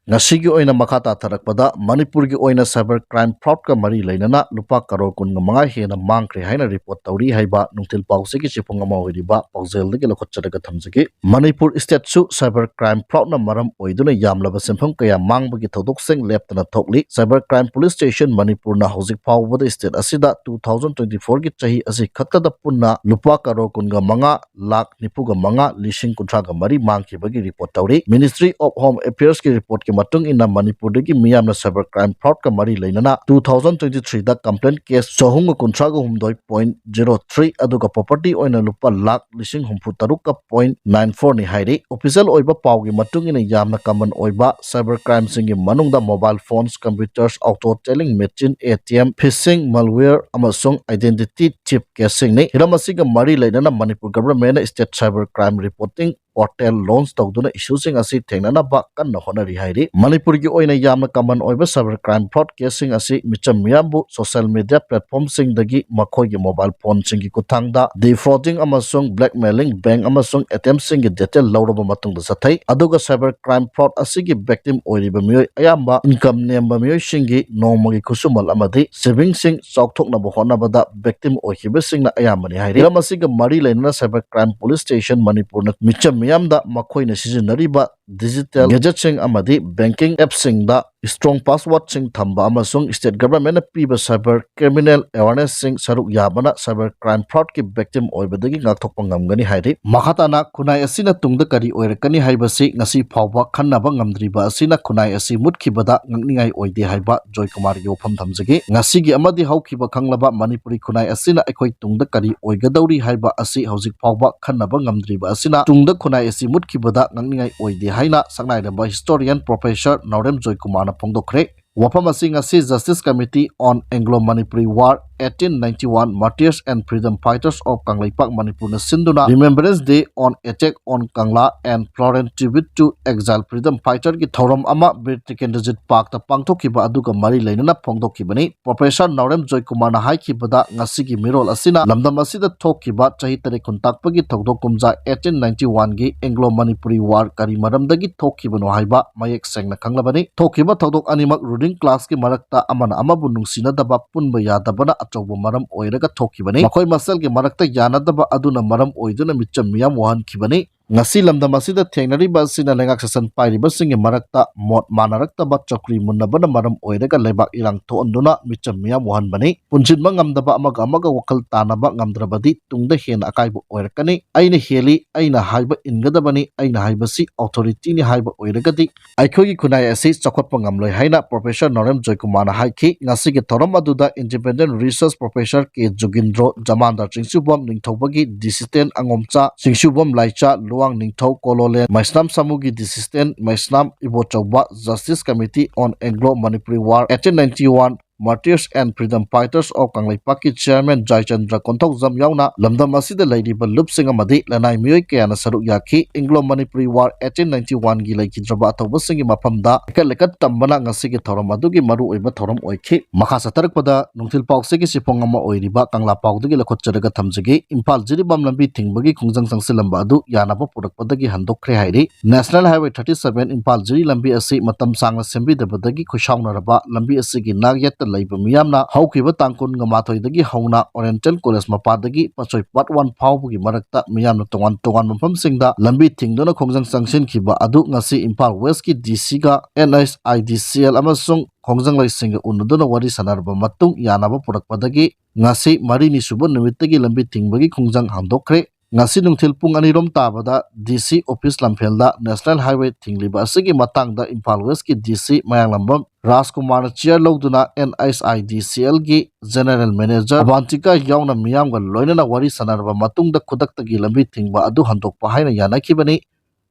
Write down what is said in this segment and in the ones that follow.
Ngasigi oina makata tharakpada Manipur gi oina cyber crime fraud ka mari leinana lupa crore kun manga hena Mangkhre haina report tawri haiba Nungthil PAOCHE ki chipong ama oiriba paujel de loukhatcharaga thamjagi Manipur state su cyber crime fraud na maram oiduna yamlaba sempham kaya mangbagi thodok seng leptana thokli cyber crime police station Manipur na hojik phawbada state asida 2024 gi chahi asi khakkada punna lupa crore kun manga lakh nipuga manga lishing kunthraga mari mangkhibagi report tawri Ministry of Home Affairs ki report matung ina Manipur dagi miyamna cyber crime fraud ka mari leinana 2023 da complaint case sohung kunthraga humdoi 0.03 aduga property oina lupa lakh lishing humfu taruk ka 0.94 ni hairi official oiba pawgi matung ina yamna common oiba cyber crime singi manungda mobile phones computers auto telling machine ATM phishing malware amasung identity chip casing ni hiramasiga mari leinana Manipur government state cyber crime reporting portal launch tawduna issuing asi thengnana ba kanna honari hairi Manipur gi oina yamna common oiba cyber crime fraud casing asi micham miyambu social media platform singdagi makhoi gi mobile phone singi kuthangda defrauding amasung blackmailing bank amasung ATM singi detail lawraba matungda sathai aduga cyber crime fraud asi gi victim oiriba mioi ayamba income nemba mioi singi nomagi khusumal amadi saving sing chawthokna bo honabada victim oihiba singna ayambani hairi ramasiga mari leinana cyber crime police station Manipur na micham miyamda makhoina sizinariba digital gadget sing amadi banking app sing da strong password sing thamba amasung state government na piba cyber criminal awareness sing saruk yabana cyber crime fraud ki victim oibadagi ngakthokpa ngamgani hairi makhatana khunai asina tungda kari oirakani haibasi ngasi phawba khannaba ngamdriba asina khunai asi mutkibada ngakningai oide haiba Joy Kumar yofam thamjagi ngasi gi amadi hawkiba khanglaba Manipuri khunai asina ekhoi tungda kari oigadawri haiba asi hawjik phawba khannaba ngamdriba asina tungda khunai asi mutkibada ngakningai oide haina saknairaba historian professor Naurem Joy Kumar Pongdokre wafam asi ngasi Justice Committee on Anglo-Manipuri War 1891 Martyrs and Freedom Fighters of Kanglaipak Manipur na sinduna Remembrance Day on Attack on Kangla and Florence Tribute to Exile Freedom Fighter ki thoram ama Birtikendajit Park ta pangthokiba aduga mari leinana phongdokibani Professor Naurem Joy Kumar na haikibada ngasi gi mirol asina lamdam asida thokiba chahi tare kuntakpagi thodok kumja 1891 gi Anglo-Manipuri War kari maramdagi thokibano haiba mayek sengna khanglabani thokiba thodok animak ruling class ki marakta amana amabu nungsinadaba punba yadabana achauba maram oiraga thokibani makhoi masal ki marakta yanadaba aduna maram oiduna micham miyam wahan khibani ngasi lamdam asida thengnariba asina lengak sasan pairiba singi marakta mot manarakta chakri munnabana maram oiraga lebak irang thonduna micham miyam wahan bani punjinma ngamdaba amaga wakal tanaba ngamdrabadi tungda hen akaiba oirakani aina heli aina haiba ingadabani aina haibasi authority ni haiba oiragadi aikhogi khunai asi chakhotpa ngamloi haina Professor Naurem Joy Kumar na haiki ngasi gi thoram aduda independent research professor ke Jogindro Jamandar Chingsubom ningthobagi dissident angomcha Chingsubom laicha Luang Ningthau Kololen Maisnam Samugi dissident Maisnam Ibochauba Justice Committee on Anglo-Manipuri War 1891 Martyrs and Freedom Fighters of Kanglaipak ki chairman Jai Chandra Konthok Jam yauna lamdam asida leiriba lupsing amadi lanai mioi kayana saruk yaki Anglo-Manipuri War 1891 gi laikhidraba athoba singi mafamda ekalekat tambana ngasi gi thoram adugi maru oiba thoram oikhi makha satarakpada Nungthil PAOCHE ki sipong ama oiriba Kangla PAOCHE loukhatcharaga thamjagi Imphal jiribam lambi thingbagi khungjang sangsilamba adu yanaba purakpadagi handokkhre hairi National Highway 37 Imphal jiri lambi asi matam sangna sembidabadagi khushaunaraba lambi asi gi nagyat laiba miyamna haukiba tangkun ngamathoi hauna Oriental College mapadagi pachoi part 1 phawbugi marakta miyamna tongan mafam singda lambi thingdona khongjang sangsin khiba adu ngasi Imphal West ki DC ga NSIDCL amasung khongjang laisinga unudona wari sanarba matung yanaba purakpadagi ngasi marini suba numitagi lambi thingbagi khongjang handokkhre ngasi Nungthil pung anirom tabada DC office lamfelda National Highway thingliba asigi matangda Imphal West ki DC Mayanglambam Rajkumar chair logduna NSIDCL gi General Manager Avantika yauna miyamga loinana wari sanarba matungda khudaktagi lambi thingba adu handokpa haina yanakibani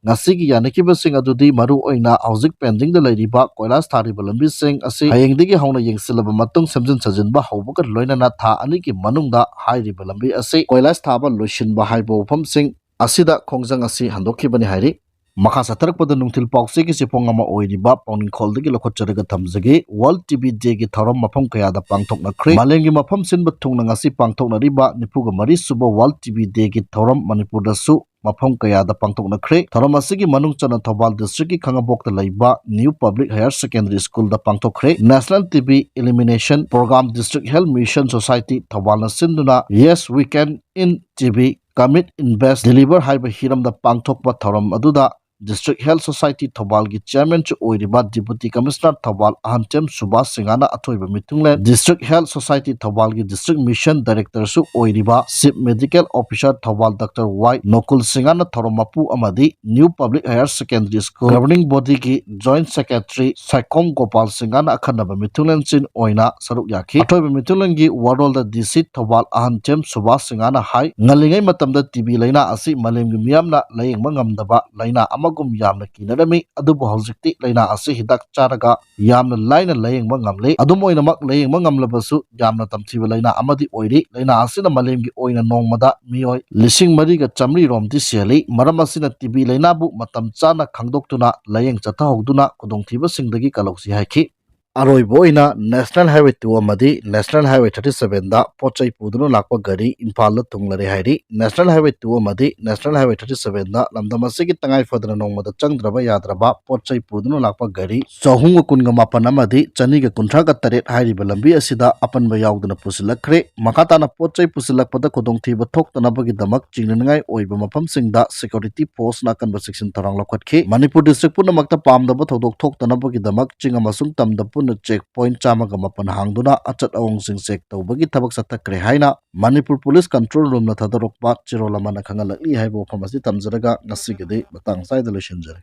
ngasi gi yanakiba sing adudi maru oina hauzik pending da leiriba koilas thariba lambi sing asi hayengdigi hauna yengsilaba matung semjin sajinba haubaga loinana tha ani ki manungda hairiba lambi asi koilas thaba loishinba haiba ufam sing asida khongjang asi handokibani hairi Makha satarappada Nungthil PAOCHE ki sipong ama oiriba pauningkholdagi loukhatcharaga thamjagi World TB Day ki thorom mafam kayada pangthoknakhre malemgi mafam sinba thungna ngasi pangthoknariba nipuga mari suba World TB Day ki thorom Manipur dasu mafam kayada pangthoknakhre thorom asigi manung chana Thobal district ki khangabokta laiba New Public Higher Secondary School da pangthokre National TB Elimination Program District Health Mission Society Thobal na sinduna Yes We Can in TB Commit Invest Deliver haiba hiram da pangthokpa thorom aduda District Health Society Thobal ki chairman chu oiriba Deputy Commissioner Thobal Ahantem Subhas Singana athoiba mitungle District Health Society Thobal ki District Mission Director su oiriba Chief Medical Officer Thobal Dr. Y Nokul Singana thoromapu amadi New Public Higher Secondary School Governing Body ki Joint Secretary Saikom Gopal Singana akhanaba mitunglen chin Oina saruk yaki athoiba mitunglen gi Warol da DC Thobal Ahantem Subhas Singana hai ngalingai matamda TB laina asi malemgi miyamna layengma ngamdaba laina gum yamna kinarami adubu haujikti laina asi hidak charaga yamna laina layengba ngamle adum oinamak layengba ngamlabasu yamna tamthiba laina amadi oiri laina asina malemgi oina nongmada mioi lising mariga chamri romti seli maram asina TB laina bu matam chana khangdoktuna layeng chathahogduna kudongthiba singdagi kaloksi haiki Aroiboina National Highway 2 amadi National Highway 37 da pochai pudunu lakpa gari Imphal la tunglare hairi National Highway 2 amadi National Highway 37 da lamdamasigi tangai fadana nongmada changdraba yadraba pochai pudunu lakpa gari Sohunga kunga mapan amadi chaniga kuntraga taret hairiba lambi asida apanba yaudana pusilakre makatana pochai pusilakpada kudongthiba thoktanabagi damak chingningai oiba mafamsingda security force na kanba section tarang lokhatki Manipur district punamakta pamdaba thodok thoktanabagi damak chingamasung tamda checkpoint chamaga mapan hangduna achat awong sing check tawbagi thabak satakre haina Manipur Police Control Room na thadarokpa chirolamana khangalakli haibo famasi tamjaraga ngasigede batang saida loishinjare